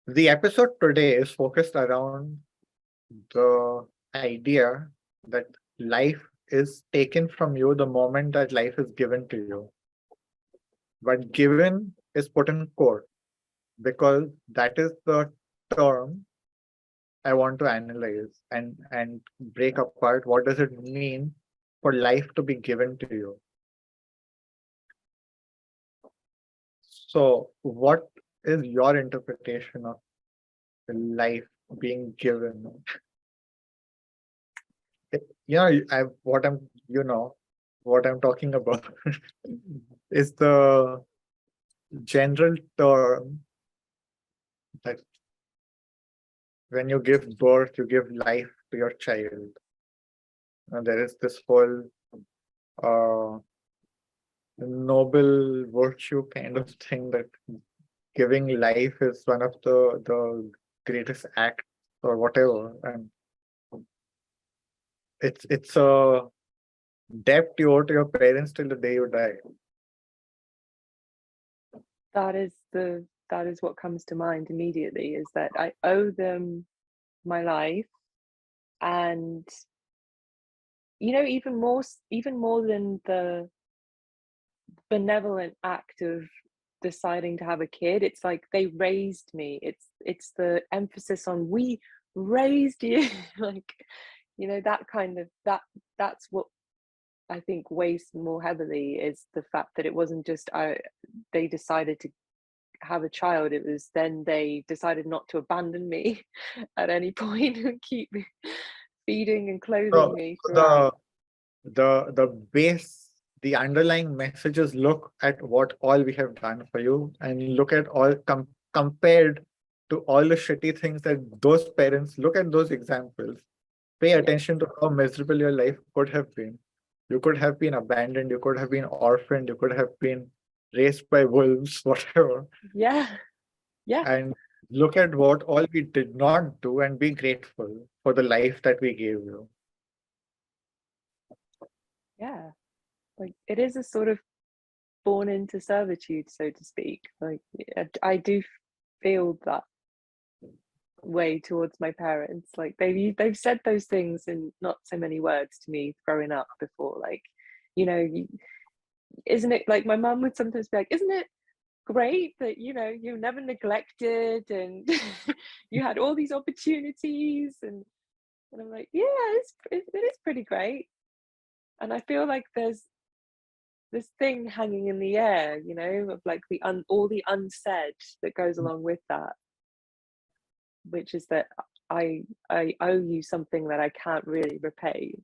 The episode today is focused around the idea that life is taken from you the moment that life is given to you. But given is put in quote because that is the term I want to analyze and break apart. What does it mean for life to be given to you? So, what is your interpretation of the life being given? What I'm talking about is the general term that when you give birth, you give life to your child. And there is this whole uh, noble virtue kind of thing that giving life is one of the greatest acts or whatever, and it's a debt you owe to your parents till the day you die. That is what comes to mind immediately, is that I owe them my life. And even more than the benevolent act of deciding to have a kid, it's like they raised me. It's the emphasis on we raised you. Like, that kind of that's what I think weighs more heavily, is the fact that it wasn't just they decided to have a child. It was then they decided not to abandon me at any point and keep feeding and clothing me throughout. The base, the underlying messages look at what all we have done for you and look at all compared to all the shitty things that those parents look at those examples. Pay attention to how miserable your life could have been. You could have been abandoned, you could have been orphaned, you could have been raised by wolves, whatever. Yeah. And look at what all we did not do and be grateful for the life that we gave you. Yeah, like it is a sort of born into servitude, so to speak. Like I do feel that way towards my parents. Like they've said those things in not so many words to me growing up before. Like, isn't it, like, my mum would sometimes be like, isn't it great that you're never neglected and you had all these opportunities, and I'm like, yeah, it is pretty great. And I feel like there's this thing hanging in the air, of like all the unsaid that goes along with that, which is that I owe you something that I can't really repay.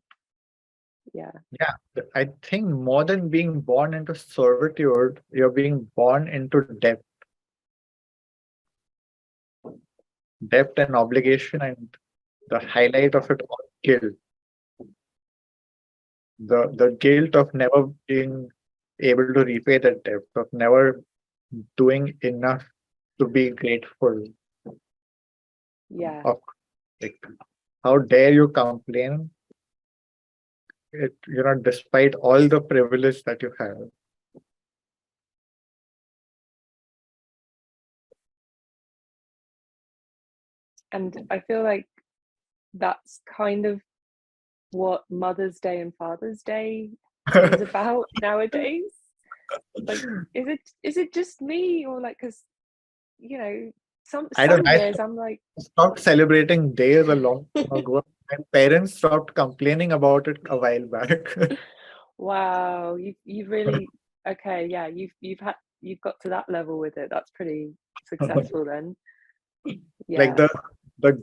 Yeah. Yeah, I think more than being born into servitude, you're being born into debt and obligation, and the highlight of it all, guilt. The guilt of never being able to repay that debt, of never doing enough to be grateful. Yeah. Of like, how dare you complain? Despite all the privilege that you have. And I feel like that's kind of what Mother's Day and Father's Day is about nowadays. Like, is it just me, or like, because some years I'm like, stopped celebrating days a long time ago. My parents stopped complaining about it a while back. wow, you've really, okay, yeah, you've got to that level with it. That's pretty successful then. Like Yeah. the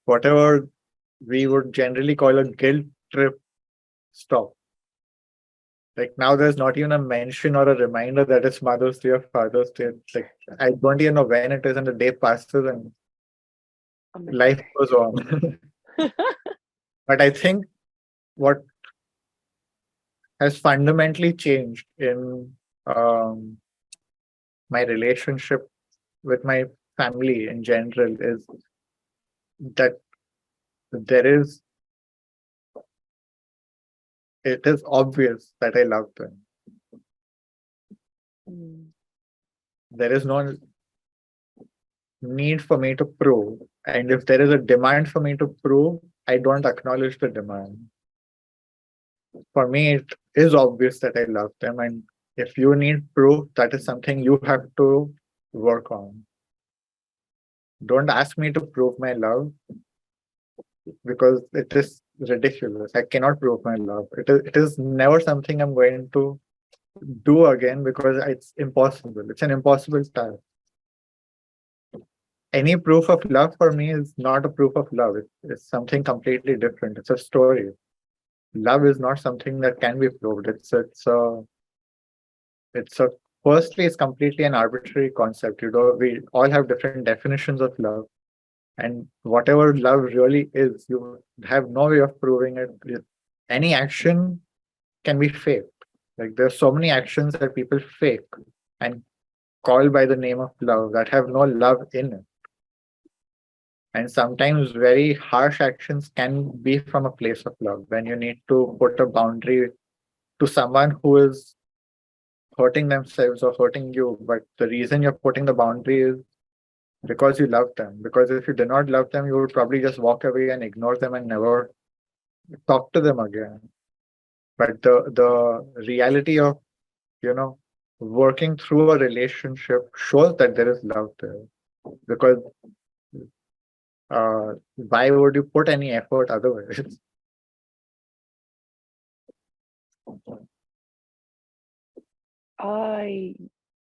whatever we would generally call a guilt trip stop. Like now there's not even a mention or a reminder that it's Mother's Day or Father's Day. It's like I don't even know when it is, and the day passes and life goes on. But I think what has fundamentally changed in my relationship with my family in general is that it is obvious that I love them. There is no need for me to prove. And if there is a demand for me to prove, I don't acknowledge the demand. For me, it is obvious that I love them. And if you need proof, that is something you have to work on. Don't ask me to prove my love because it is ridiculous. I cannot prove my love. It is never something I'm going to do again because it's impossible. It's an impossible task. Any proof of love for me is not a proof of love. It's something completely different. It's a story. Love is not something that can be proved. It's a firstly, it's completely an arbitrary concept. We all have different definitions of love. And whatever love really is, you have no way of proving it. Any action can be faked. Like there's so many actions that people fake and call by the name of love that have no love in it. And sometimes very harsh actions can be from a place of love when you need to put a boundary to someone who is hurting themselves or hurting you. But the reason you're putting the boundary is because you love them. Because if you did not love them, you would probably just walk away and ignore them and never talk to them again. But the reality of, working through a relationship shows that there is love there. Because why would you put any effort otherwise? I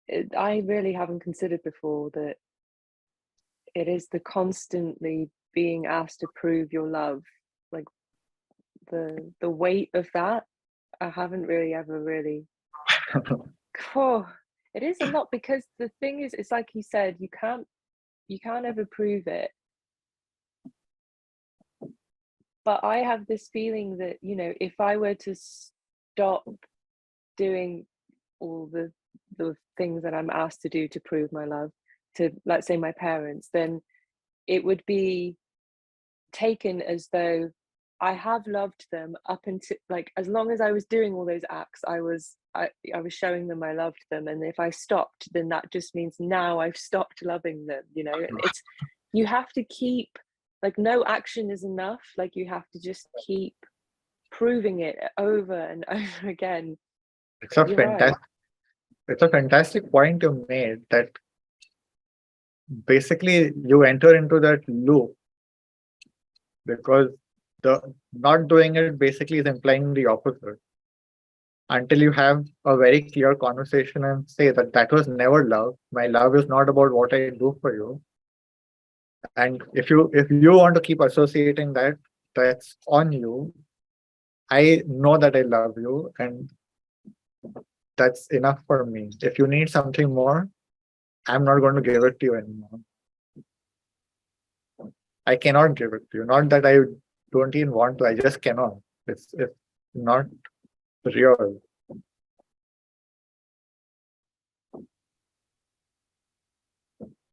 really haven't considered before that it is the constantly being asked to prove your love, like the weight of that. I haven't really ever really. Oh, it is a lot because the thing is, it's like you said, you can't ever prove it. But I have this feeling that, if I were to stop doing all the things that I'm asked to do to prove my love to, let's say, my parents, then it would be taken as though I have loved them up until, like, as long as I was doing all those acts, I was showing them I loved them, and if I stopped, then that just means now I've stopped loving them. And it's, you have to keep, like, no action is enough. Like, you have to just keep proving it over and over again. It's a You're right. it's a fantastic point you made that basically you enter into that loop because the not doing it basically is implying the opposite until you have a very clear conversation and say that that was never love. My love is not about what I do for you. And if you want to keep associating that, that's on you. I know that I love you and that's enough for me. If you need something more, I'm not going to give it to you anymore. I cannot give it to you. Not that I don't even want to, I just cannot. It's not real.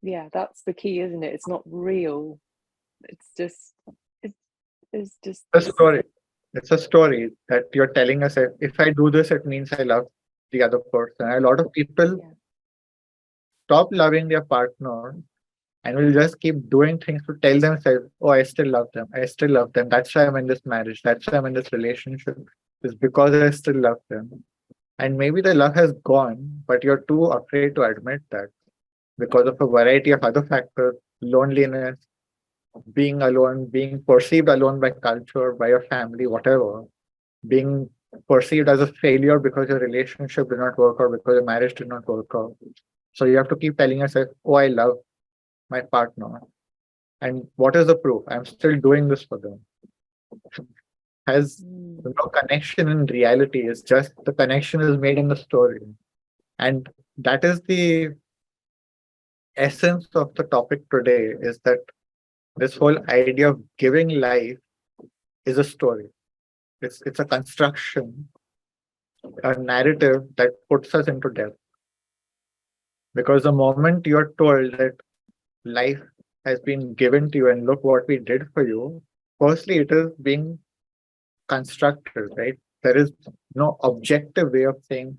Yeah, that's the key, isn't it? It's not real. It's just, it's just A story. It's a story that you're telling us that if I do this, it means I love the other person. A lot of people yeah. stop loving their partner and will just keep doing things to tell themselves, oh, I still love them. I still love them. That's why I'm in this marriage. That's why I'm in this relationship. It's because I still love them. And maybe the love has gone, but you're too afraid to admit that because of a variety of other factors, loneliness, being alone, being perceived alone by culture, by your family, whatever, being perceived as a failure because your relationship did not work out, because your marriage did not work out. So you have to keep telling yourself, oh, I love my partner. And what is the proof? I'm still doing this for them. Has no connection in reality. It's just the connection is made in the story. And that is the essence of the topic today, is that this whole idea of giving life is a story. It's a construction, a narrative that puts us into depth. Because the moment you're told that life has been given to you and look what we did for you, firstly, it is being constructed, right? There is no objective way of saying,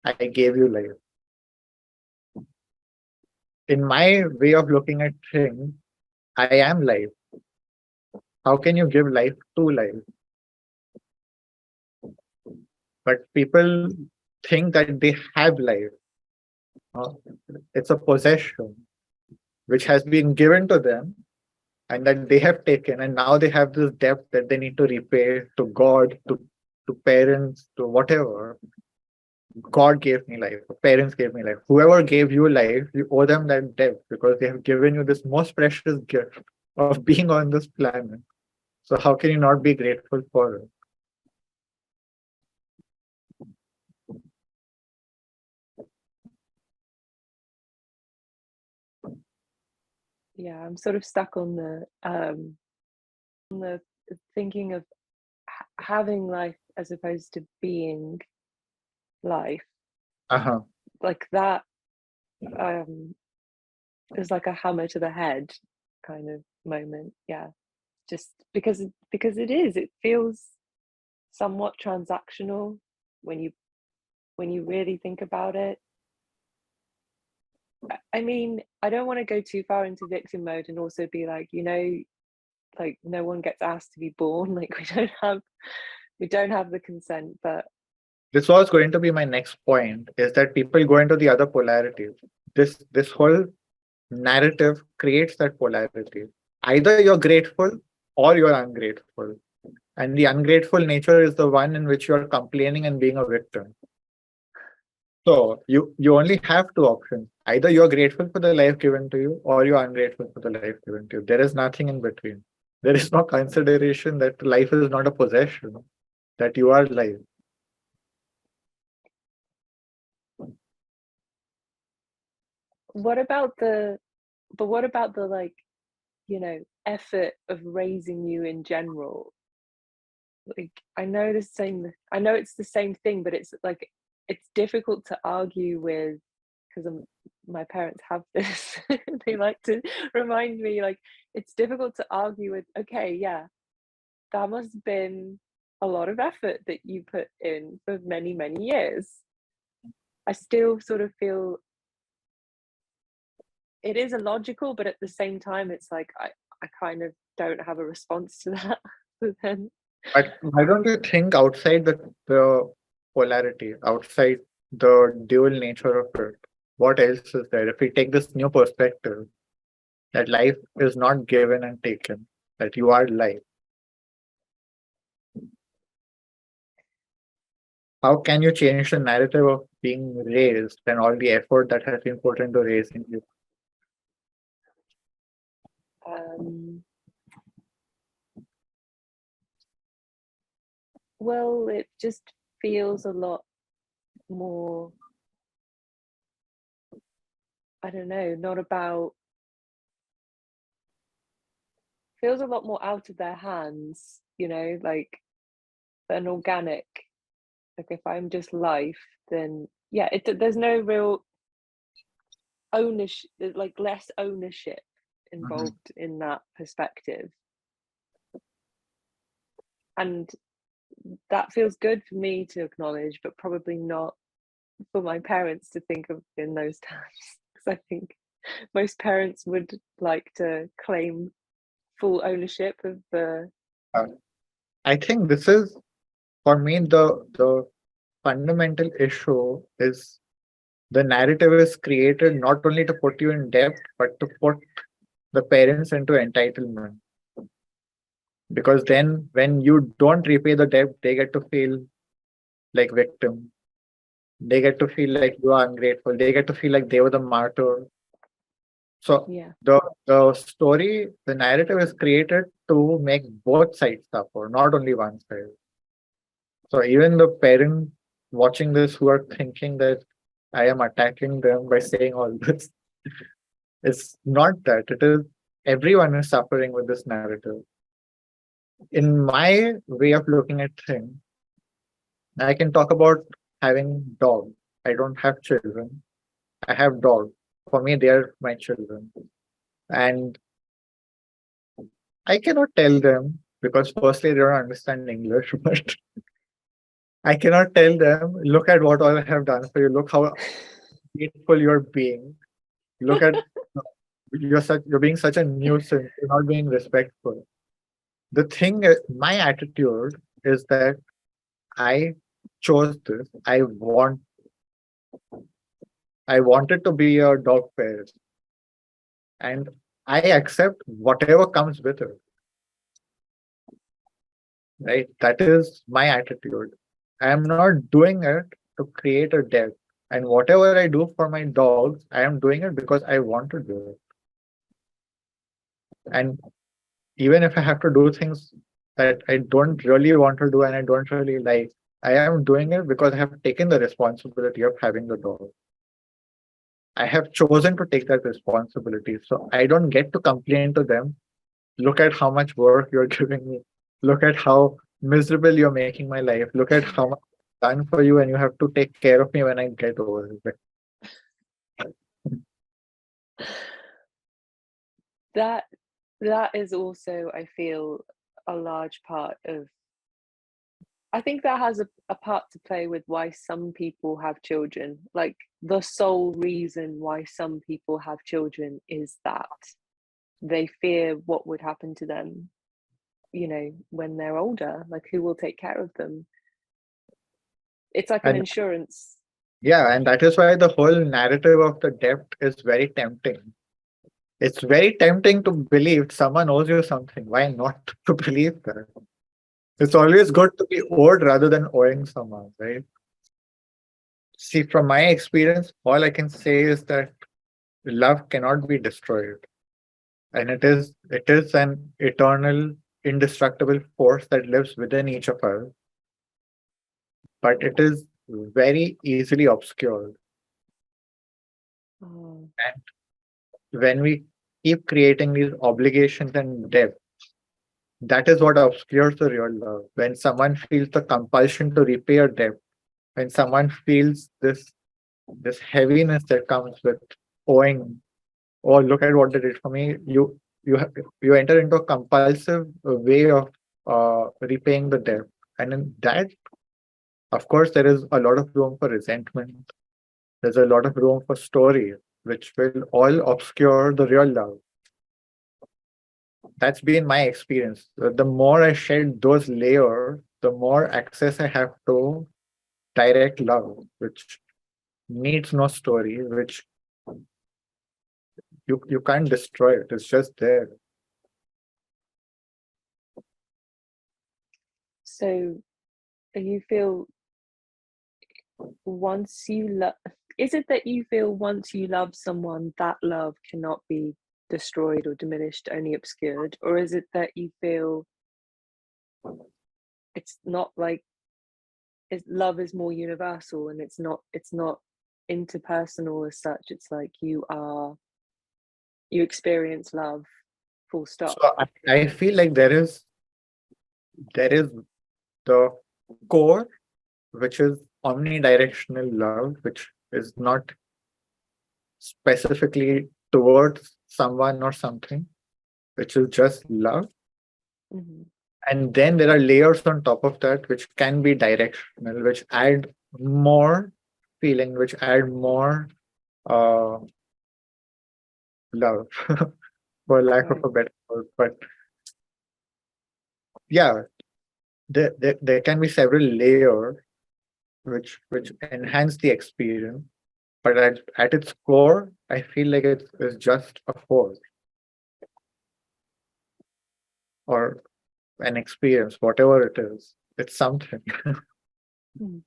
I gave you life. in my way of looking at things, I am life. How can you give life to life? But people think that they have life. Uh, It's a possession which has been given to them and that they have taken, and now they have this debt that they need to repay to God, to parents, to whatever. God gave me life, parents gave me life. Whoever gave you life, you owe them that debt because they have given you this most precious gift of being on this planet. So how can you not be grateful for it? Yeah, I'm sort of stuck on the thinking of having life as opposed to being life. Uh-huh. Like that is like a hammer to the head kind of moment. Yeah, just because it feels somewhat transactional when you really think about it. I mean, I don't want to go too far into victim mode and also be like, like no one gets asked to be born. Like we don't have the consent. But This was going to be my next point, is that people go into the other polarities. This whole narrative creates that polarity. Either you're grateful or you're ungrateful. And the ungrateful nature is the one in which you're complaining and being a victim. So you only have two options. Either you're grateful for the life given to you or you're ungrateful for the life given to you. There is nothing in between. There is no consideration that life is not a possession, that you are life. what about the what about the like, effort of raising you in general? Like I know it's the same thing, but it's like it's difficult to argue with because my parents have this. They like to remind me, like, it's difficult to argue with, okay, yeah, that must have been a lot of effort that you put in for many, many years. I still sort of feel it is illogical, but at the same time, it's like I kind of don't have a response to that. But then, But why don't you think outside the polarity, outside the dual nature of it? What else is there? If we take this new perspective that life is not given and taken, that you are life, how can you change the narrative of being raised and all the effort that has been put into raising you? um, well, it just feels a lot more, I don't know, not about, feels a lot more out of their hands, like an organic. Like if I'm just life, then yeah, there's no real ownership, there's like less ownership Mhm. involved in that perspective. And that feels good for me to acknowledge, but probably not for my parents to think of in those terms. Because I think most parents would like to claim full ownership of the. Uh, I think this is, for me, the fundamental issue is the narrative is created not only to put you in debt, but to put the parents into entitlement. Because then when you don't repay the debt, they get to feel like victim. They get to feel like you are ungrateful. They get to feel like they were the martyr. So Yeah, the story, the narrative is created to make both sides suffer, not only one side. So even the parent watching this who are thinking that I am attacking them by saying all this, it's not that. It is everyone is suffering with this narrative. In my way of looking at things, I can talk about having dogs. I don't have children. I have dogs. For me, they are my children. And I cannot tell them because firstly they don't understand English, but I cannot tell them, look at what all I have done for you. Look how grateful you're being. Look at you're being such a nuisance, you're not being respectful. The thing my attitude is that I chose this. I wanted to be a dog parent, and I accept whatever comes with it. Right? That is my attitude. I am not doing it to create a debt. And whatever I do for my dogs, I am doing it because I want to do it. And even if I have to do things that I don't really want to do and I don't really like, I am doing it because I have taken the responsibility of having the dog. I have chosen to take that responsibility. So I don't get to complain to them. Look at how much work you're giving me. Look at how miserable you're making my life. Look at how much I've done for you, and you have to take care of me when I get over it. That that is also, I feel, a large part of, I think that has a part to play with why some people have children. Like the sole reason why some people have children is that they fear what would happen to them, when they're older, like who will take care of them. It's like an And insurance. yeah, and that is why the whole narrative of the debt is very tempting. It's very tempting to believe someone owes you something. Why not to believe that? It's always good to be owed rather than owing someone, right? See, from my experience, all I can say is that love cannot be destroyed. And it is an eternal, indestructible force that lives within each of us, but it is very easily obscured. Oh, And when we keep creating these obligations and debt, that is what obscures the real love. When someone feels the compulsion to repay a debt, when someone feels this heaviness that comes with owing, oh look at what they did for me, you enter into a compulsive way of repaying the debt. And in that, of course, there is a lot of room for resentment. There's a lot of room for story, which will all obscure the real love. That's been my experience. The more I shed those layers, the more access I have to direct love, which needs no story, which you can't destroy it. It's just there. so you feel once you love, is it that you feel once you love someone, that love cannot be destroyed or diminished, only obscured? Or is it that you feel it's not like love is more universal and it's not interpersonal as such? It's like you experience love, full So stop. I feel like there is the core, which is omnidirectional love, which is not specifically towards someone or something, which is just love. Hmm. And then there are layers on top of that, which can be directional, which add more feeling, which add more uh, love, for lack of Right. a better word. But yeah, there can be several layers which enhance the experience. But at its core, I feel like it's just a force or an experience, whatever it is. It's something. Mm.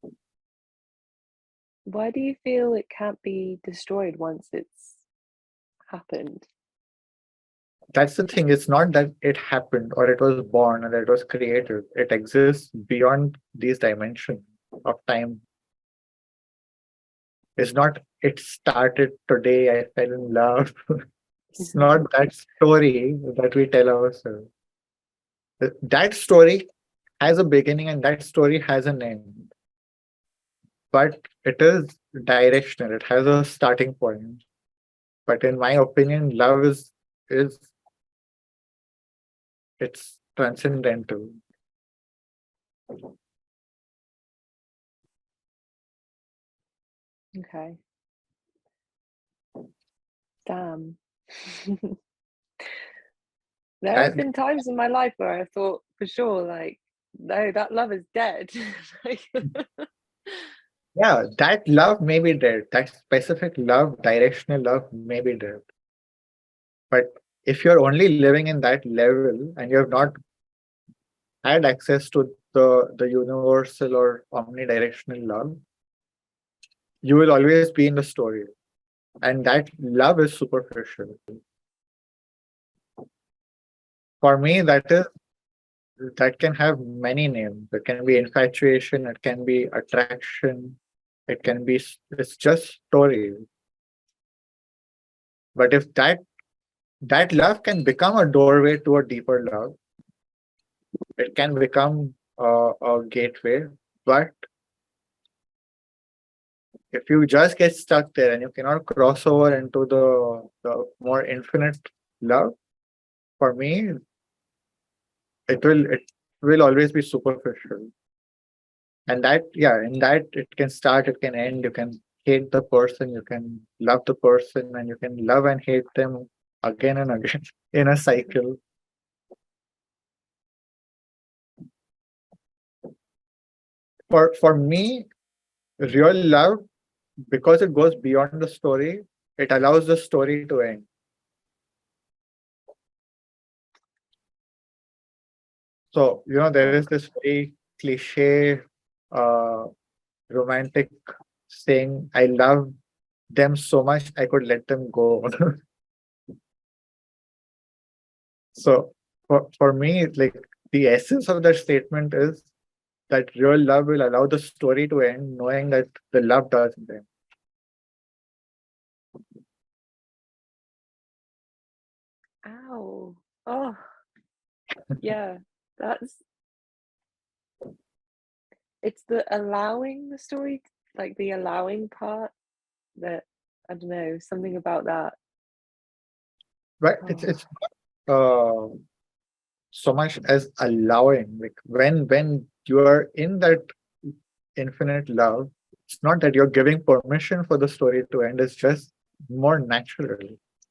Why do you feel it can't be destroyed once it's happened? That's the thing. It's not that it happened or it was born or it was created. It exists beyond these dimensions of time. It's not it started today, I fell in love. It's not that story that we tell ourselves. That story has a beginning and that story has an end. But it is directional. It has a starting point. But in my opinion, love is it's transcendental. Okay. Damn. There have And been times in my life where I thought for sure, like, no, that love is dead. Like, yeah, that love may be dead. That specific love, directional love may be dead. But if you're only living in that level and you have not had access to the universal or omnidirectional love, you will always be in the story. And that love is superficial. For me, that can have many names. It can be infatuation, it can be attraction, it can be it's just story. But if that love can become a doorway to a deeper love, it can become a gateway. But if you just get stuck there and you cannot cross over into the more infinite love, for me, it will always be superficial. And that, yeah, in that it can start, it can end, you can hate the person, you can love the person, and you can love and hate them again and again in a cycle. For me, real love, because it goes beyond the story, it allows the story to end. So, there is this very cliche uh, romantic saying, I love them so much I could let them go. So for me, like the essence of that statement is that real love will allow the story to end, knowing that the love doesn't end. ow. Oh, yeah. That's it's the allowing the story, like the allowing part that I don't know, something about that. Right? It's Oh, it's uh, so much as allowing. Like when you are in that infinite love, it's not that you're giving permission for the story to end. It's just more natural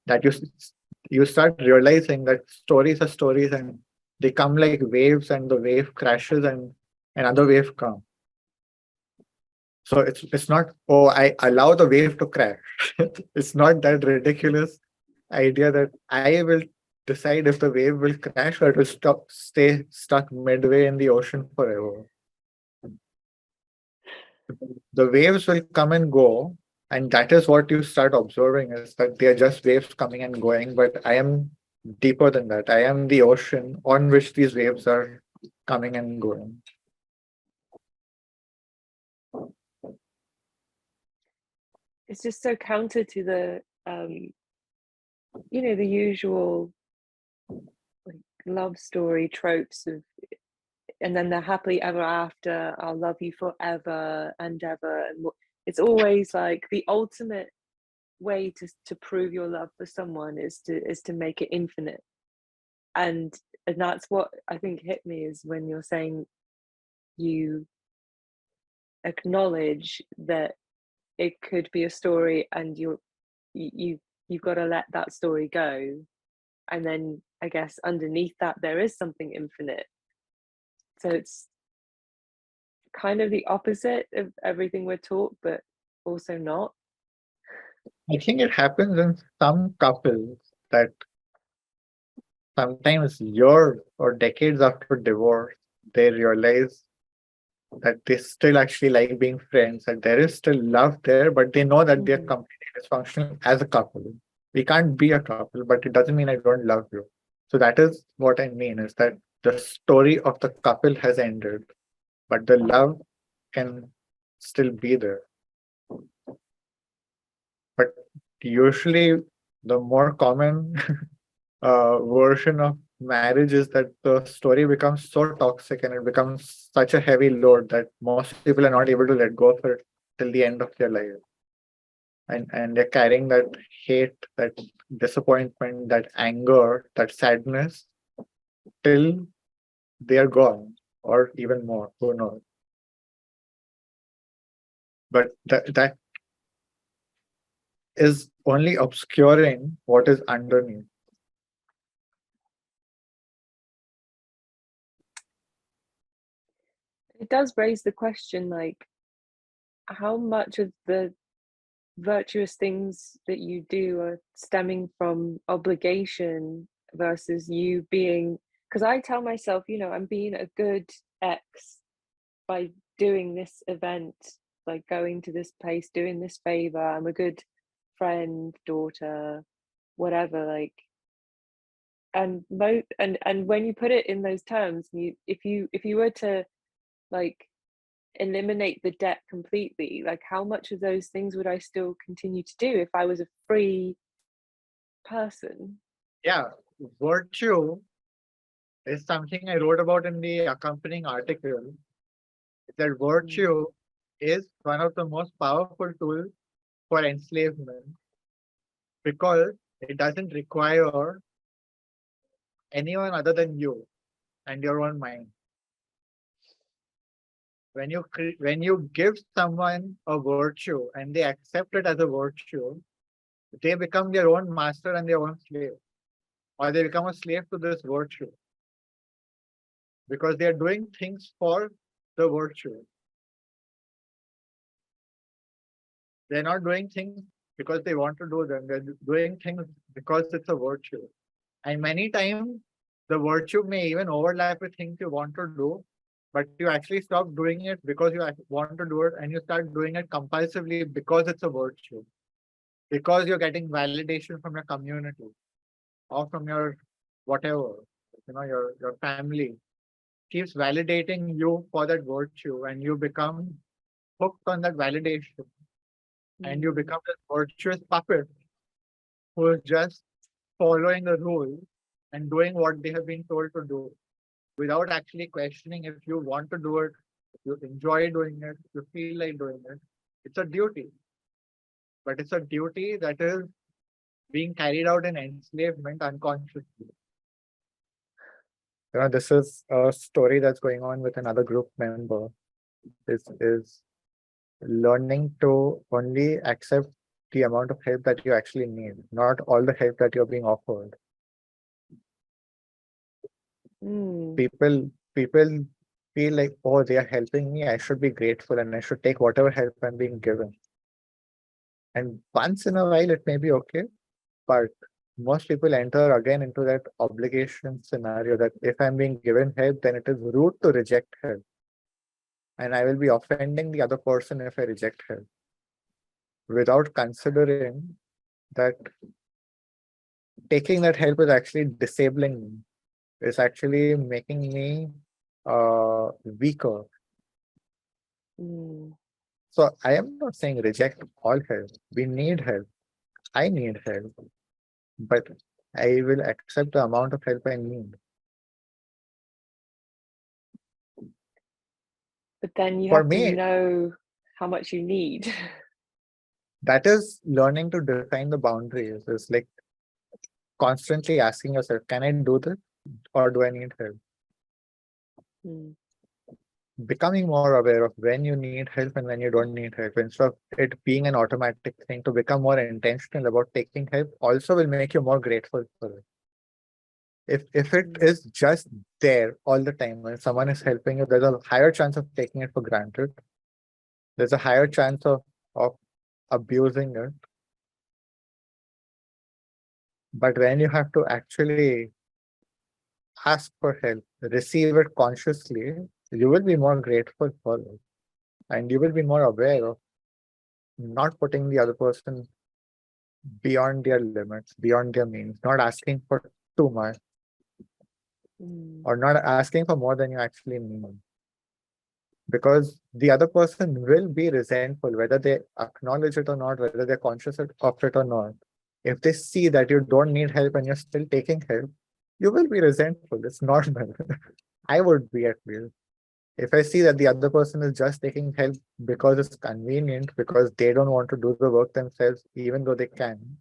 that you start realizing that stories are stories and they come like waves, and the wave crashes and another wave comes. So it's not, oh, I allow the wave to crash. It's not that ridiculous idea that I will decide if the wave will crash or it will stay stuck midway in the ocean forever. The waves will come and go, and that is what you start observing is that they are just waves coming and going. But I am deeper than that. I am the ocean on which these waves are coming and going. it's just so counter to the the usual like love story tropes of, and then the happily ever after, I'll love you forever and ever, and it's always like the ultimate way to prove your love for someone is to make it infinite. And that's what I think hit me is when you're saying you acknowledge that it could be a story and you've got to let that story go, and then I guess underneath that there is something infinite. So it's kind of the opposite of everything we're taught, but also not. I think it happens in some couples that sometimes years or decades after divorce, they realize that they still actually like being friends, and there is still love there, but they know that they're Mm-hmm. completely dysfunctional as a couple. We can't be a couple, but it doesn't mean I don't love you. So that is what I mean is that the story of the couple has ended, but the love can still be there. But usually, the more common version of marriage is that the story becomes so toxic and it becomes such a heavy load that most people are not able to let go of it till the end of their life. And they're carrying that hate, that disappointment, that anger, that sadness till they are gone, or even more. Who knows? But that is only obscuring what is underneath. It does raise the question, like, how much of the virtuous things that you do are stemming from obligation versus you being, because I tell myself, I'm being a good ex by doing this event, like going to this place, doing this favor. I'm a good friend, daughter, whatever, like. And when you put it in those terms, if you were to, like, eliminate the debt completely, like, how much of those things would I still continue to do if I was a free person? Yeah, virtue is something I wrote about in the accompanying article. That virtue is one of the most powerful tools for enslavement because it doesn't require anyone other than you and your own mind. When you give someone a virtue and they accept it as a virtue, they become their own master and their own slave, or they become a slave to this virtue because they are doing things for the virtue. They're not doing things because they want to do them. They're doing things because it's a virtue. And many times the virtue may even overlap with things you want to do, but you actually stop doing it because you want to do it and you start doing it compulsively because it's a virtue. Because you're getting validation from your community or from your whatever, your family keeps validating you for that virtue and you become hooked on that validation and you become this virtuous puppet who is just following the rules and doing what they have been told to do without actually questioning if you want to do it, if you enjoy doing it, if you feel like doing it. It's a duty, but it's a duty that is being carried out in enslavement unconsciously. This is a story that's going on with another group member. This is learning to only accept the amount of help that you actually need, not all the help that you're being offered. People feel like, oh, they are helping me, I should be grateful and I should take whatever help I'm being given. And once in a while it may be okay, but most people enter again into that obligation scenario that if I'm being given help, then it is rude to reject help. And I will be offending the other person if I reject help, without considering that taking that help is actually disabling me. It's actually making me weaker. So I am not saying reject all help. We need help. I need help. But I will accept the amount of help I need. But then you For have to me, know how much you need. that is learning to define the boundaries. It's like constantly asking yourself, can I do this or do I need help? Becoming more aware of when you need help and when you don't need help, instead of it being an automatic thing, to become more intentional about taking help also will make you more grateful for it. If it is just there all the time, when someone is helping you, there's a higher chance of taking it for granted. There's a higher chance of abusing it. But when you have to actually ask for help, receive it consciously, you will be more grateful for it. And you will be more aware of not putting the other person beyond their limits, beyond their means, not asking for too much, or not asking for more than you actually need. Because the other person will be resentful, whether they acknowledge it or not, whether they're conscious of it or not. If they see that you don't need help and you're still taking help, you will be resentful. It's normal. I would be at least. If I see that the other person is just taking help because it's convenient, because they don't want to do the work themselves, even though they can,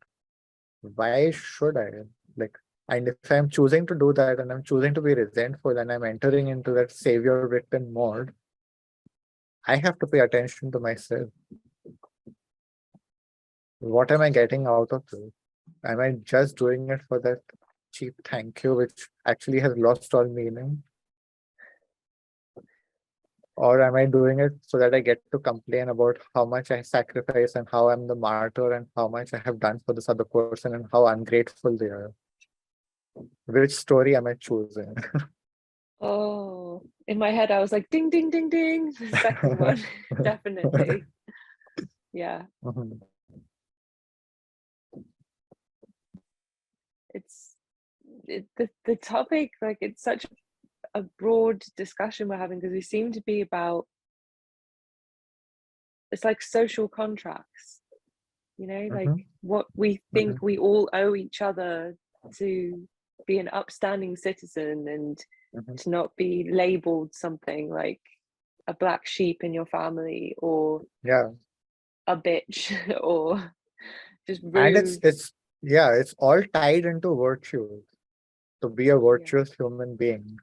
why should I? Like, and if I'm choosing to do that and I'm choosing to be resentful and I'm entering into that savior victim mode, I have to pay attention to myself. What am I getting out of it? Am I just doing it for that cheap thank you, which actually has lost all meaning? Or am I doing it so that I get to complain about how much I sacrifice and how I'm the martyr and how much I have done for this other person and how ungrateful they are? Which story am I choosing? Oh, in my head, I was like, ding, ding, ding, ding. The second one, definitely. Yeah, Mhm. the topic, like, it's such a broad discussion we're having because we seem to be about, it's like social contracts, like Mhm. what we think Mhm. we all owe each other to be an upstanding citizen and Mhm. to not be labeled something like a black sheep in your family or Yeah, a bitch or just and it's rude. it's yeah, it's all tied into virtues. To be a Yeah, virtuous human being,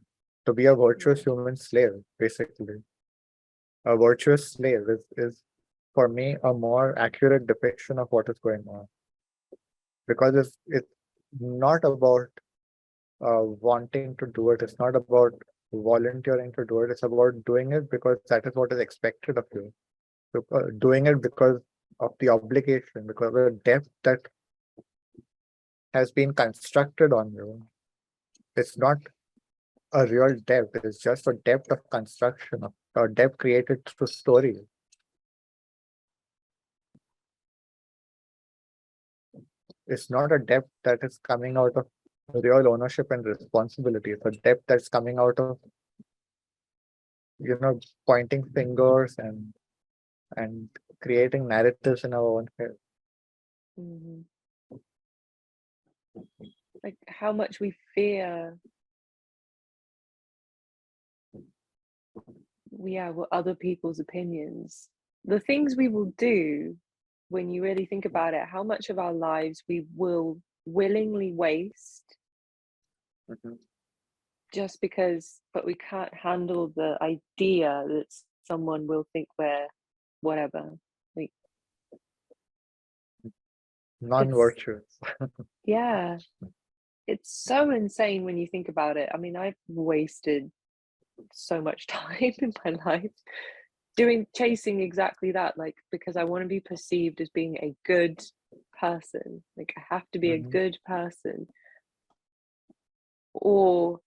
to be a yeah. virtuous human slave, basically. A virtuous slave is for me a more accurate depiction of what is going on. Because it's not about wanting to do it, it's not about volunteering to do it, it's about doing it because that is what is expected of you. Doing it because of the obligation, because of the debt that has been constructed on you. It's not a real debt, it's just a debt of construction, of a debt created through story. It's not a debt that is coming out of real ownership and responsibility. It's a debt that's coming out of, you know, pointing fingers and creating narratives in our own head. Hmm. Like how much we fear, yeah, what other people's opinions, the things we will do when you really think about it, how much of our lives we will willingly waste Mhm. just because, but we can't handle the idea that someone will think we're whatever. Like it's, Non-virtuous. yeah, it's so insane when you think about it. I mean, I've wasted so much time in my life chasing exactly that, like because I want to be perceived as being a good person. Like I have to be a Mhm. good person, or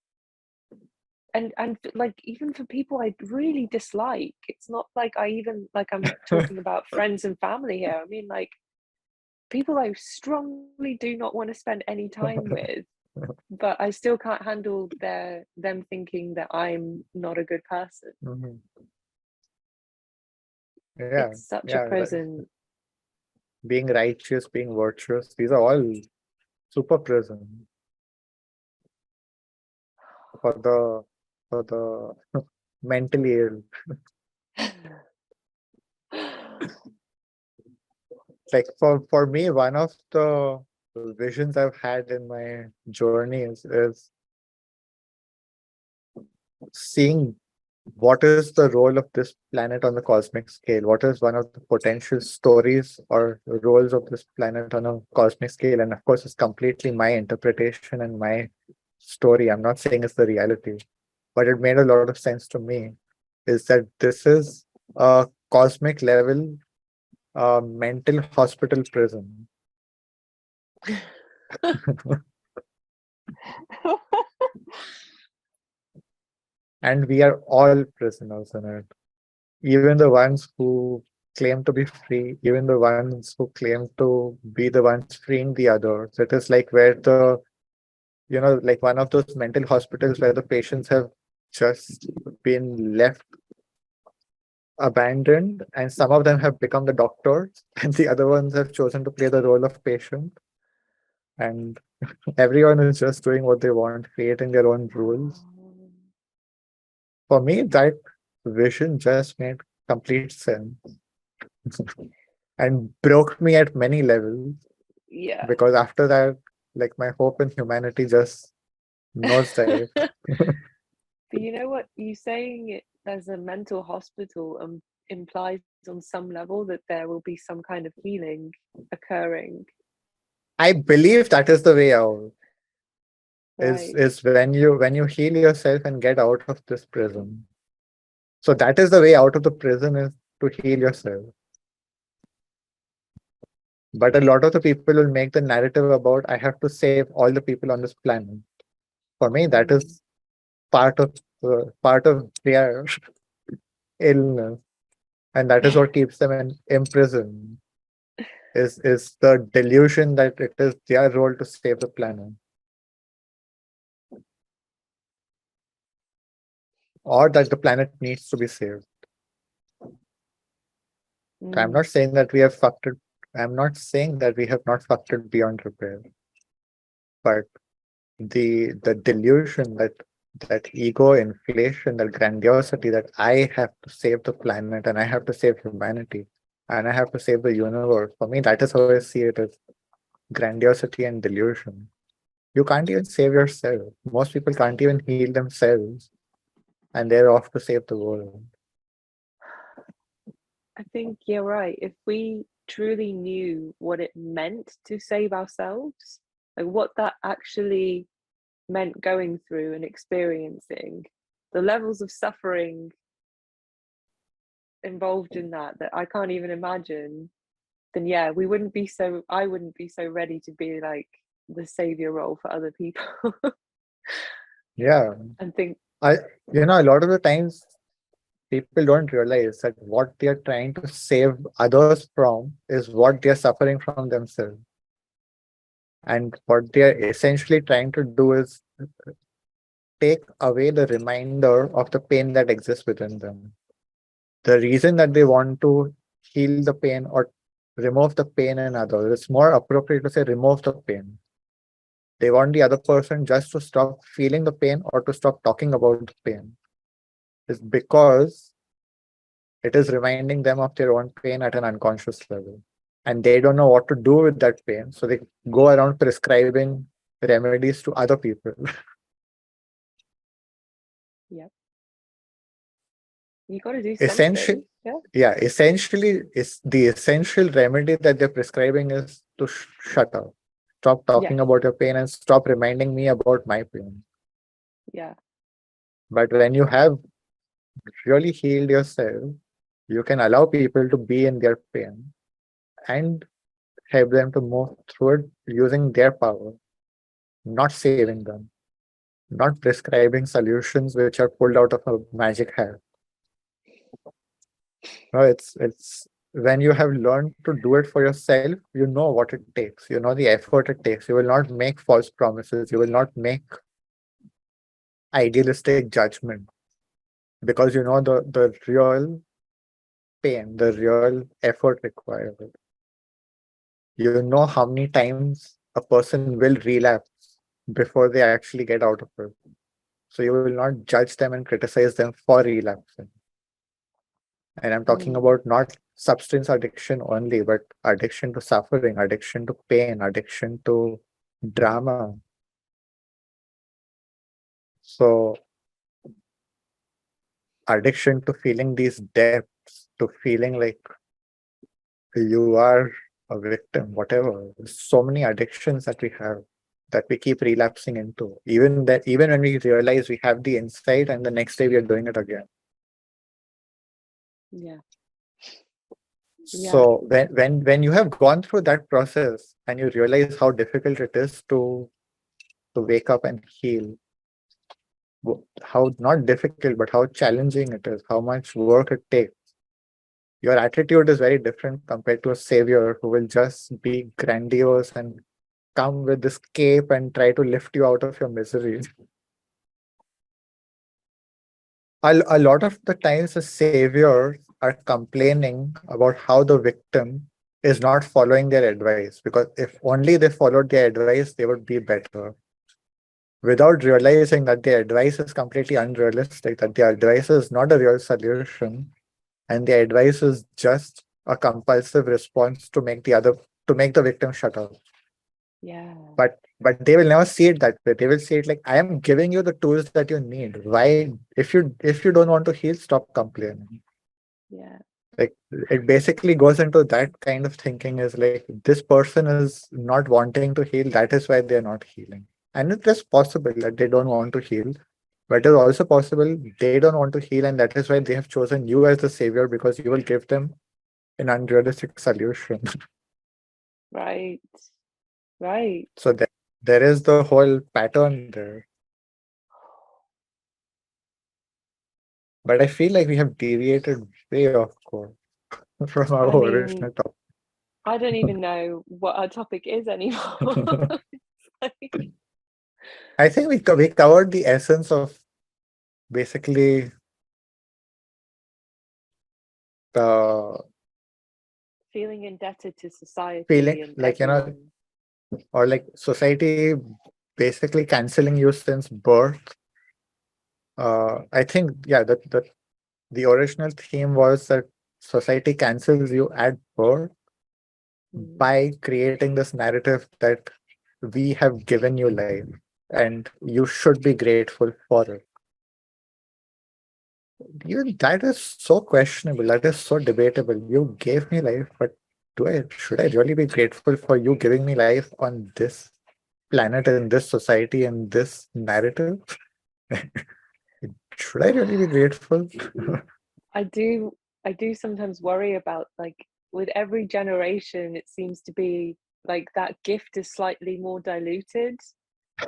and like even for people I really dislike. It's not like I even like I'm talking about friends and family here. I mean like people I strongly do not want to spend any time with, but I still can't handle them thinking that I'm not a good person. Mhm. Yeah, It's such a yeah. prison. Being righteous, being virtuous, these are all super prison for the mentally ill. Like for me, one of the visions I've had in my journey is seeing what is the role of this planet on the cosmic scale. What is one of the potential stories or roles of this planet on a cosmic scale? And of course, it's completely my interpretation and my story. I'm not saying it's the reality, but it made a lot of sense to me. Is that this is a cosmic level mental hospital prison. And we are all prisoners in it. Even the ones who claim to be free, even the ones who claim to be the ones freeing the others. It is like where like one of those mental hospitals where the patients have just been left abandoned, and some of them have become the doctors, and the other ones have chosen to play the role of patient. And everyone is just doing what they want, creating their own rules. For me, that vision just made complete sense and broke me at many levels Yeah. because after that, like my hope in humanity just nosedived. But you know what? You saying it as a mental hospital, implies on some level that there will be some kind of healing occurring. I believe that is the way out. Right. Is when you heal yourself and get out of this prison. So that is the way out of the prison, is to heal yourself. But a lot of the people will make the narrative about I have to save all the people on this planet. For me, that is part of their illness, and that is what keeps them in prison. Is the delusion that it is their role to save the planet, or that the planet needs to be saved. I'm not saying that we have fucked it. I'm not saying that we have not fucked it beyond repair, but the delusion that ego inflation, that grandiosity, that I have to save the planet and I have to save humanity and I have to save the universe. For me, that is how I see it, as grandiosity and delusion. You can't even save yourself. Most people can't even heal themselves, and they're off to save the world. I think you're right. If we truly knew what it meant to save ourselves, like what that actually meant going through and experiencing, the levels of suffering involved in that I can't even imagine, then yeah, I wouldn't be so ready to be like the savior role for other people. Yeah. And think A lot of the times people don't realize that what they're trying to save others from is what they're suffering from themselves. And what they're essentially trying to do is take away the reminder of the pain that exists within them. The reason that they want to heal the pain or remove the pain in others, it's more appropriate to say remove the pain. They want the other person just to stop feeling the pain or to stop talking about the pain. It's because it is reminding them of their own pain at an unconscious level. And they don't know what to do with that pain. So they go around prescribing remedies to other people. Yep. You got to do Essentially, something. Yeah. Essentially, is the essential remedy that they're prescribing is to shut up. Stop talking Yes. about your pain and stop reminding me about my pain. Yeah. But when you have really healed yourself, you can allow people to be in their pain and help them to move through it using their power, not saving them, not prescribing solutions which are pulled out of a magic hat. No, it's when you have learned to do it for yourself, you know what it takes. You know the effort it takes. You will not make false promises. You will not make idealistic judgment, because you know the real pain, the real effort required. You know how many times a person will relapse before they actually get out of it. So you will not judge them and criticize them for relapsing. And I'm talking about not substance addiction only, but addiction to suffering, addiction to pain, addiction to drama. So addiction to feeling these depths, to feeling like you are a victim, whatever. There's so many addictions that we have that we keep relapsing into. Even when we realize we have the insight and the next day we are doing it again. Yeah. So when you have gone through that process and you realize how difficult it is to wake up and heal, how not difficult but how challenging it is, how much work it takes, your attitude is very different compared to a savior who will just be grandiose and come with this cape and try to lift you out of your misery. A lot of the times the saviors are complaining about how the victim is not following their advice, because if only they followed their advice, they would be better. Without realizing that their advice is completely unrealistic, that their advice is not a real solution, and their advice is just a compulsive response to make the victim shut up. Yeah. But they will never see it that way. They will see it like, I am giving you the tools that you need. Why, if you don't want to heal, stop complaining. Yeah. Like it basically goes into that kind of thinking is like this person is not wanting to heal, that is why they're not healing. And it is possible that they don't want to heal, but it's also possible they don't want to heal, and that is why they have chosen you as the savior because you will give them an unrealistic solution. Right. Right. So there is the whole pattern there. But I feel like we have deviated way off course from our I mean, original topic. I don't even know what our topic is anymore. Like, I think we covered the essence of basically the feeling indebted to society feeling and like, everyone. or like society basically canceling you since birth. I think, yeah, the original theme was that society cancels you at birth Mm. by creating this narrative that we have given you life and you should be grateful for it. Even that is so questionable. That is so debatable. You gave me life, but should I really be grateful for you giving me life on this planet, in this society, in this narrative? Should I really be grateful? I do I do sometimes worry about, like, with every generation it seems to be like that gift is slightly more diluted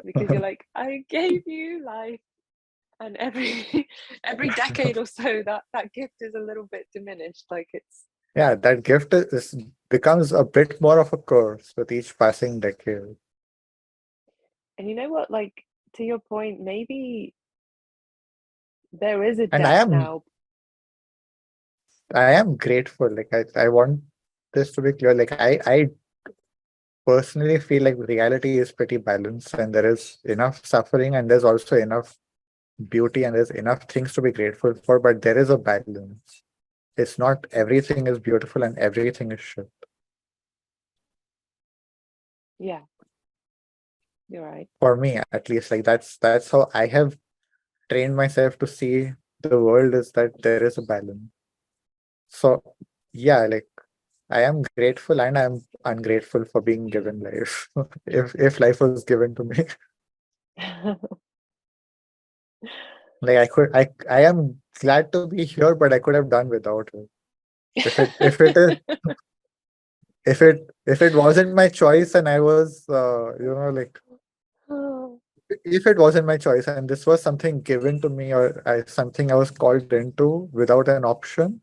because you're like, I gave you life, and every every decade or so that gift is a little bit diminished. Like it's Yeah, that gift becomes a bit more of a curse with each passing decade. and you know what, like to your point, maybe there is a And debt now. I am grateful. Like I want this to be clear. Like I personally feel like reality is pretty balanced and there is enough suffering and there's also enough beauty and there's enough things to be grateful for, but there is a balance. It's not everything is beautiful and everything is shit. Yeah, you're right. For me, at least, like that's how I have trained myself to see the world is that there is a balance. So yeah, like I am grateful and I'm ungrateful for being given life. If life was given to me. Like I am glad to be here, but I could have done without it. If it wasn't my choice and I was like if it wasn't my choice and this was something given to me or something I was called into without an option,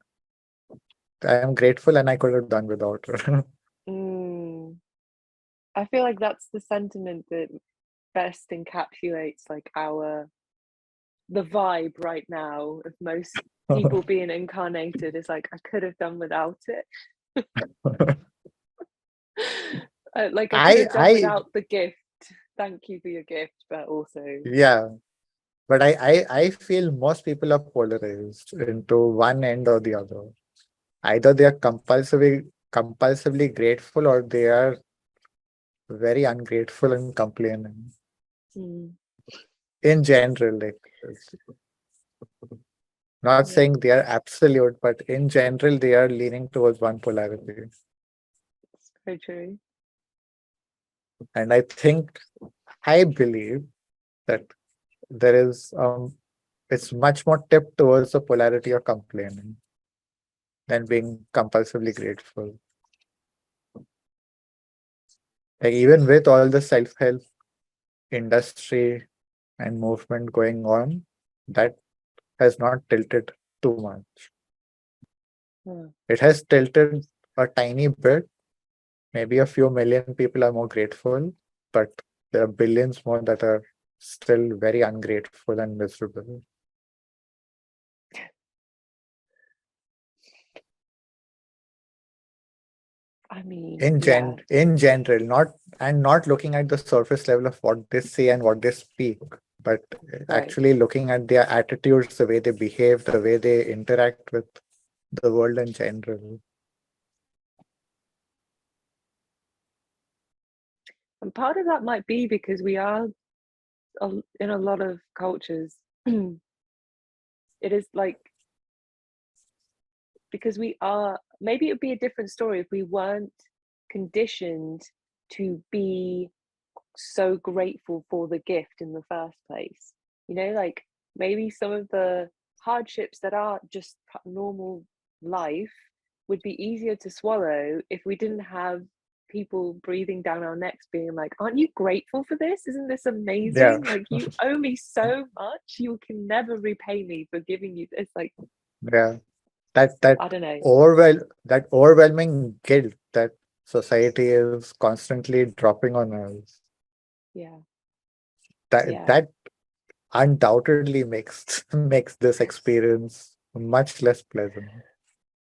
I am grateful and I could have done without it. Mm, I feel like that's the sentiment that best encapsulates like the vibe right now of most people being incarnated is like I could have done without it. Like I could I have done I without the gift. Thank you for your gift, but also yeah, but I feel most people are polarized into one end or the other. Either they are compulsively grateful or they are very ungrateful and complaining. mm, In general, like not yeah, saying they are absolute, but in general they are leaning towards one polarity. it's very true. And I believe that there is it's much more tipped towards the polarity of complaining than being compulsively grateful. Like even with all the self-help industry and movement going on, that has not tilted too much. Mm. It has tilted a tiny bit. Maybe a few million people are more grateful, but there are billions more that are still very ungrateful and miserable. I mean, yeah, In general, not looking at the surface level of what they say and what they speak, but right. actually looking at their attitudes, the way they behave, the way they interact with the world in general. And part of that might be because we are in a lot of cultures, it is like because we are, maybe it would be a different story if we weren't conditioned to be so grateful for the gift in the first place. You know, like maybe some of the hardships that are just normal life would be easier to swallow if we didn't have people breathing down our necks being like, aren't you grateful for this? Isn't this Yeah, amazing? Like, you owe me so much, you can never repay me for giving you this. Like, yeah. That I don't know. overwhelming guilt that society is constantly dropping on us. Yeah, That yeah, that undoubtedly makes makes this experience much less pleasant.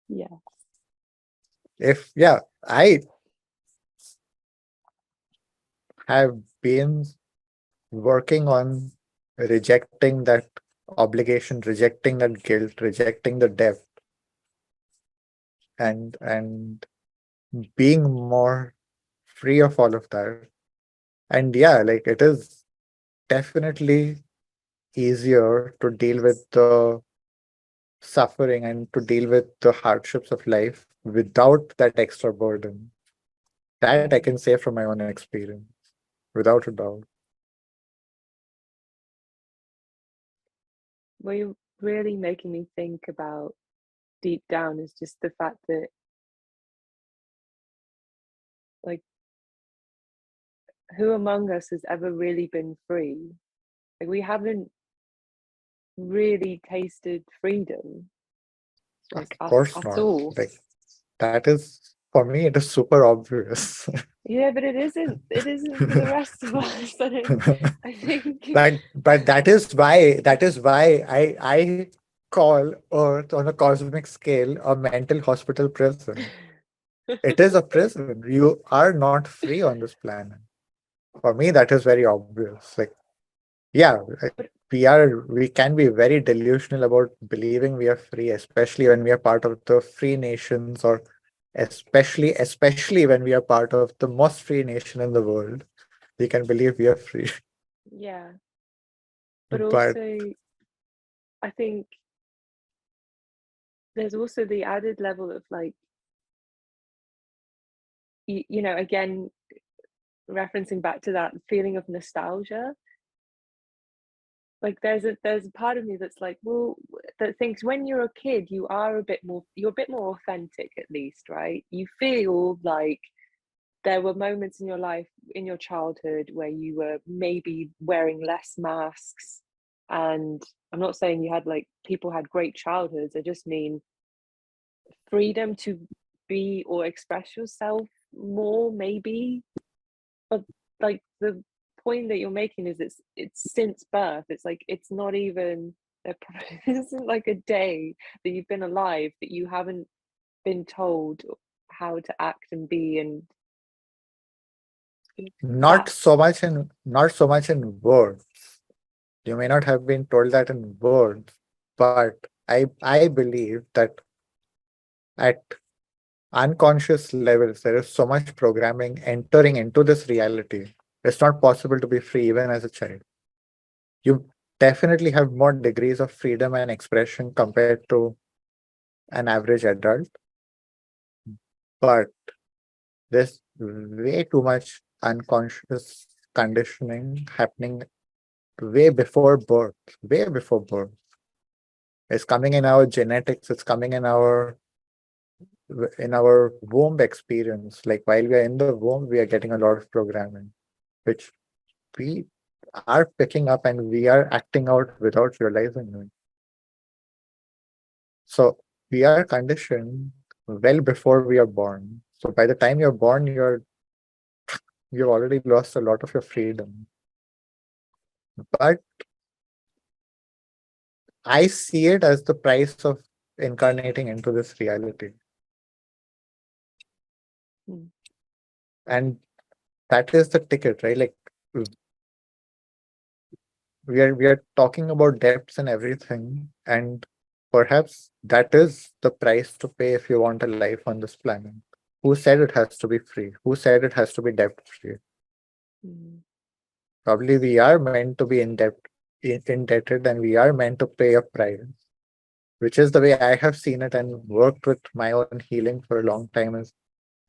yeah. If yeah, I have been working on rejecting that obligation, rejecting that guilt, rejecting the debt, and being more free of all of that. And yeah, like it is definitely easier to deal with the suffering and to deal with the hardships of life without that extra burden. That I can Mm. say from my own experience, without a doubt. What you're really making me think about deep down is just the fact that, like, who among us has ever really been free? Like, we haven't really tasted freedom, Of like, course at not. all. Like that is for me, it is super obvious. Yeah, but it isn't for the rest of us. I think But that is why I call Earth on a cosmic scale a mental hospital prison. It is a prison. You are not free on this planet. For me, that is very obvious. Like, yeah, but we can be very delusional about believing we are free, especially when we are part of the free nations, or especially when we are part of the most free nation in the world. We can believe we are free. yeah, but But also I think there's also the added level of, like, again, referencing back to that feeling of nostalgia. Like, there's a part of me that's like, well, that thinks when you're a kid, you're a bit more authentic, at least, right? You feel like there were moments in your life, in your childhood, where you were maybe wearing less masks. And I'm not saying you had, like, people had great childhoods. I just mean freedom to be or express yourself more, maybe. But, like, the point that you're making is it's since birth. It's like, it's not even a it isn't like a day that you've been alive that you haven't been told how to act and be, and that's not so much in words. You may not have been told that in words, but I believe that at unconscious levels there is so much programming entering into this reality. It's not possible to be free even as a child. You definitely have more degrees of freedom and expression compared to an average adult, but there's way too much unconscious conditioning happening way before birth, way before birth. It's coming in our genetics, it's coming in our womb experience. Like while we are in the womb, we are getting a lot of programming, which we are picking up and we are acting out without realizing it. So we are conditioned well before we are born. So by the time you're born, you've already lost a lot of your freedom. But I see it as the price of incarnating into this reality. mm, And that is the ticket, right? Like we are talking about debts and everything, and perhaps that is the price to pay if you want a life on this planet. Who said it has to be free? Who said it has to be debt free? mm, Probably we are meant to be indebted, and we are meant to pay a price. which is the way I have seen it and worked with my own healing for a long time, is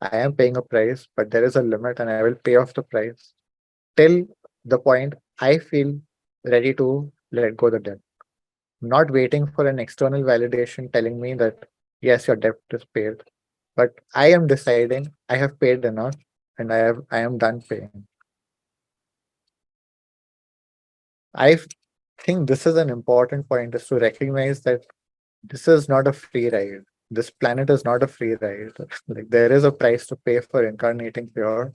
I am paying a price, but there is a limit and I will pay off the price till the point I feel ready to let go the debt. Not waiting for an external validation telling me that yes, your debt is paid. But I am deciding I have paid enough and I am done paying. I think this is an important point, is to recognize that this is not a free ride. This planet is not a free ride. Like, there is a price to pay for incarnating here,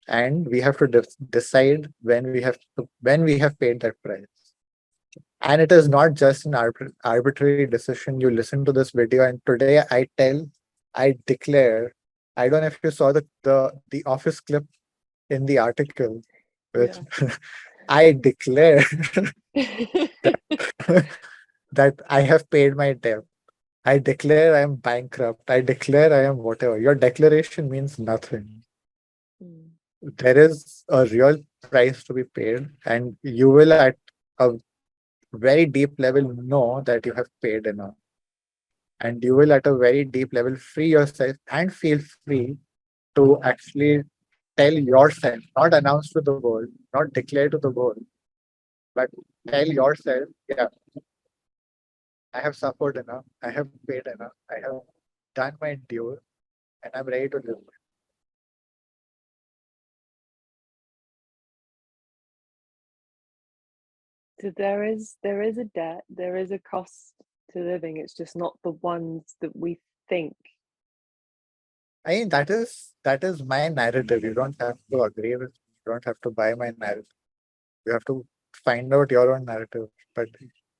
and we have to decide when we have paid that price. And it is not just an arbitrary decision. You listen to this video, and today I declare. I don't know if you saw the office clip in the article, which Yeah. I declare that I have paid my debt. I declare I am bankrupt. I declare I am whatever. Your declaration means nothing. Mm. There is a real price to be paid, and you will at a very deep level know that you have paid enough. And you will at a very deep level free yourself and feel free to actually tell yourself, not announce to the world, not declare to the world, but tell yourself, yeah, I have suffered enough, I have paid enough, I have done my due, and I'm ready to live. So there is a debt, there is a cost to living. It's just not the ones that we think. I mean, that is my narrative. You don't have to agree with, you don't have to buy my narrative. You have to find out your own narrative. But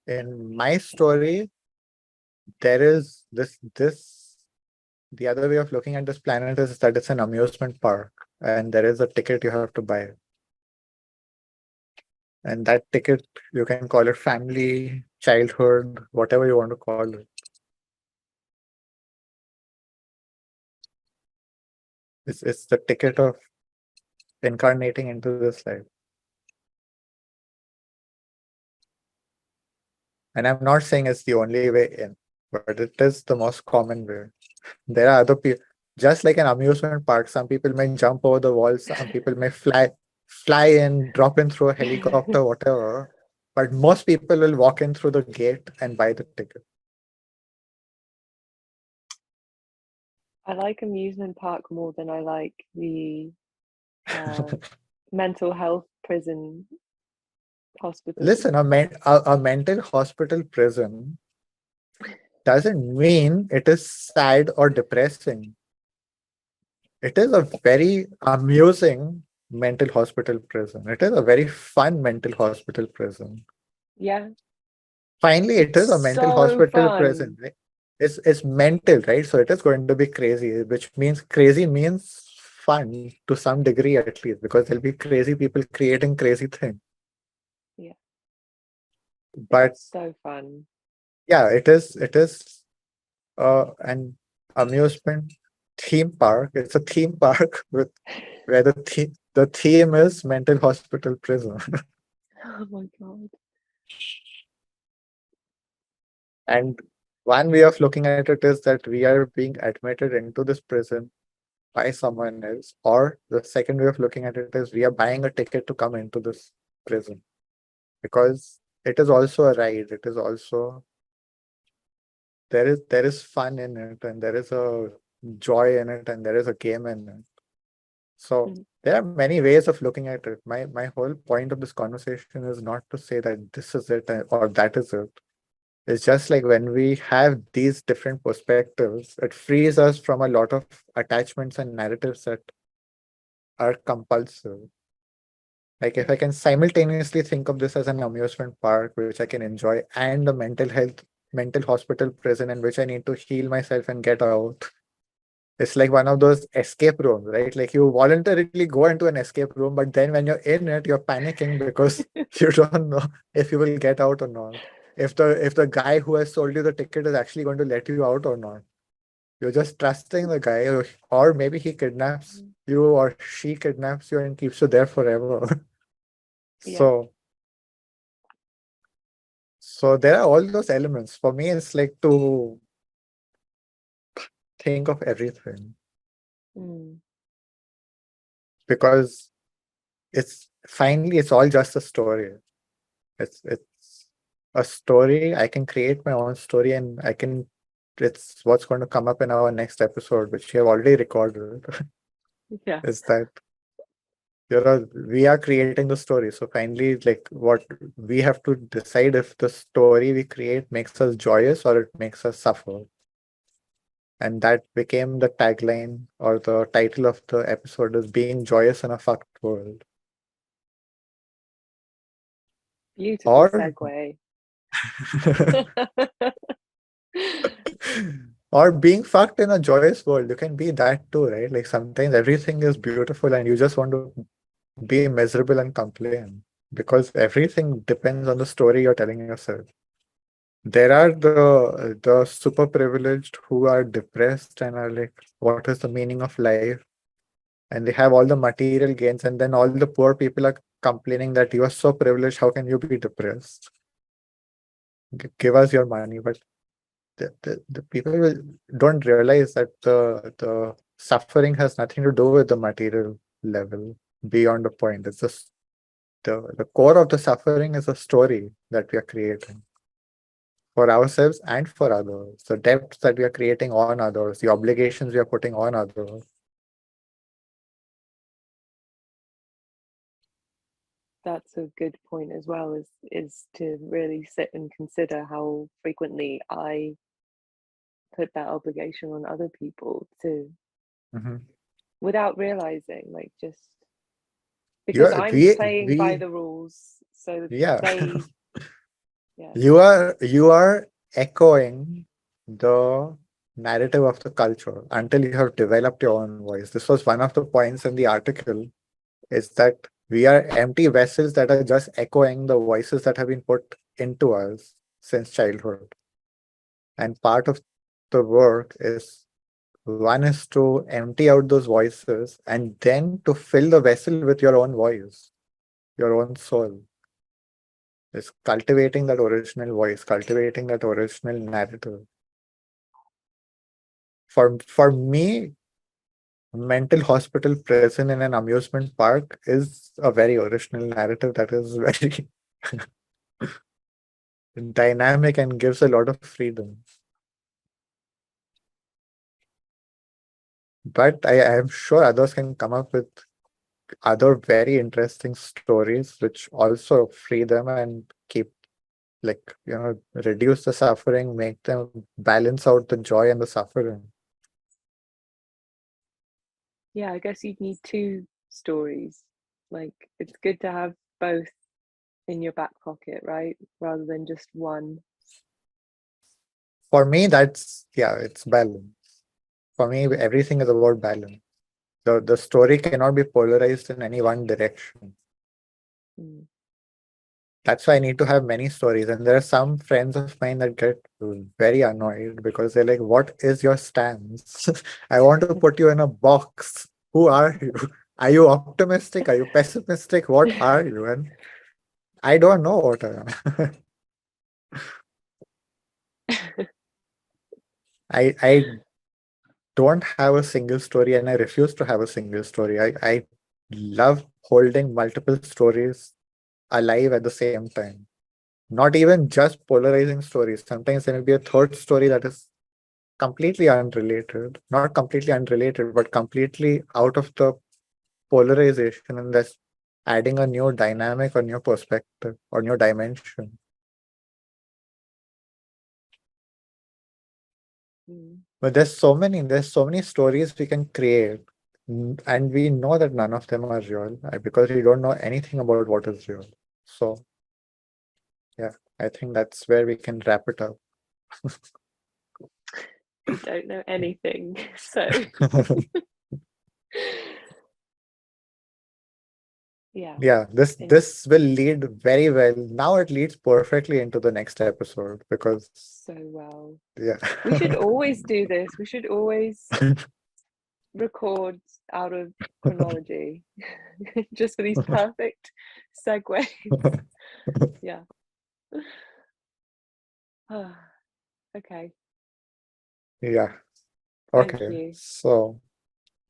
in my story, there is this the other way of looking at this planet is that it's an amusement park, and there is a ticket you have to buy. And that ticket, you can call it family, childhood, whatever you want to call it. It's the ticket of incarnating into this life. And I'm not saying it's the only way in, but it is the most common way. There are other people, just like an amusement park, some people may jump over the walls, some people may fly in, drop in through a helicopter, whatever. But most people will walk in through the gate and buy the ticket. I like amusement park more than I like the mental health prison hospital. Listen, a mental hospital prison doesn't mean it is sad or depressing. It is a very amusing mental hospital prison. It is a very fun mental hospital prison. Yeah, Finally, it is a it's mental so hospital prison, fun. right? It's mental, right? So it is going to be crazy, which means crazy means fun to some degree at least, because there'll be crazy people creating crazy things. Yeah, But it's so fun. yeah, it is an amusement theme park. It's a theme park with where the theme is mental hospital prison. Oh my god. And one way of looking at it is that we are being admitted into this prison by someone else, or the second way of looking at it is we are buying a ticket to come into this prison, because it is also a ride. It is also, there is fun in it, and there is a joy in it, and there is a game in it. So Mm. there are many ways of looking at it. My whole point of this conversation is not to say that this is it or that is it. It's just like when we have these different perspectives, it frees us from a lot of attachments and narratives that are compulsive. Like, if I can simultaneously think of this as an amusement park, which I can enjoy, and a mental hospital prison in which I need to heal myself and get out. It's like one of those escape rooms, right? Like, you voluntarily go into an escape room, but then when you're in it, you're panicking because you don't know if you will get out or not. If the guy who has sold you the ticket is actually going to let you out or not. You're just trusting the guy, or maybe he kidnaps you or she kidnaps you and keeps you there forever. Yeah. So So there are all those elements. For me, it's like to think of everything Mm. because it's all just a story. It's a story. I can create my own story and it's what's going to come up in our next episode, which we have already recorded. Yeah. Is that we are creating the story. So finally, like what we have to decide if the story we create makes us joyous or it makes us suffer. And that became the tagline or the title of the episode is Being Joyous in a Fucked World. Beautiful Or segue. or being fucked in a joyous world. You can be that too, right? Like sometimes everything is beautiful and you just want to be miserable and complain because everything depends on the story you're telling yourself. There are the super privileged who are depressed and are like, what is the meaning of life? And they have all the material gains, and then all the poor people are complaining that you are so privileged, how can you be depressed? Give us your money. But the people don't realize that the suffering has nothing to do with the material level beyond a point. It's just the core of the suffering is a story that we are creating for ourselves and for others. The debts that we are creating on others, the obligations we are putting on others. That's a good point as well, is to really sit and consider how frequently I put that obligation on other people to Mhm. without realizing, like just You because are, I'm playing by the rules, so yeah. they, yeah, You are echoing the narrative of the culture until you have developed your own voice. This was one of the points in the article, is that we are empty vessels that are just echoing the voices that have been put into us since childhood. And part of the work is one is to empty out those voices and then to fill the vessel with your own voice, your own soul. It's cultivating that original voice, cultivating that original narrative. For me, mental hospital present in an amusement park is a very original narrative that is very dynamic and gives a lot of freedom. But I am sure others can come up with other very interesting stories which also free them and keep, like, reduce the suffering, make them balance out the joy and the suffering. yeah. I guess you'd need two stories. Like it's good to have both in your back pocket, right? Rather than just one. For me, it's balance. For me, everything is about balance. The story cannot be polarized in any one direction. Mm. That's why I need to have many stories. And there are some friends of mine that get very annoyed because they're like, what is your stance? I want to put you in a box. Who are you? Are you optimistic? Are you pessimistic? What are you? And I don't know what I am. I don't have a single story and I refuse to have a single story. I love holding multiple stories alive at the same time. Not even just polarizing stories. Sometimes there will be a third story that is completely unrelated, not completely unrelated, but completely out of the polarization, and that's adding a new dynamic or new perspective or new dimension. Mm. But there's so many stories we can create, and we know that none of them are real because we don't know anything about what is real. So yeah, I think that's where we can wrap it up. We don't know anything, so yeah. Yeah, this And this will lead very well. Now it leads perfectly into the next episode because so well. yeah. We should always do this. We should always record out of chronology just for these perfect segues. Yeah. Okay. Yeah. Thank Okay. you. So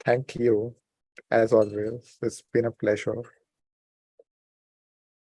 thank you as always. It's been a pleasure.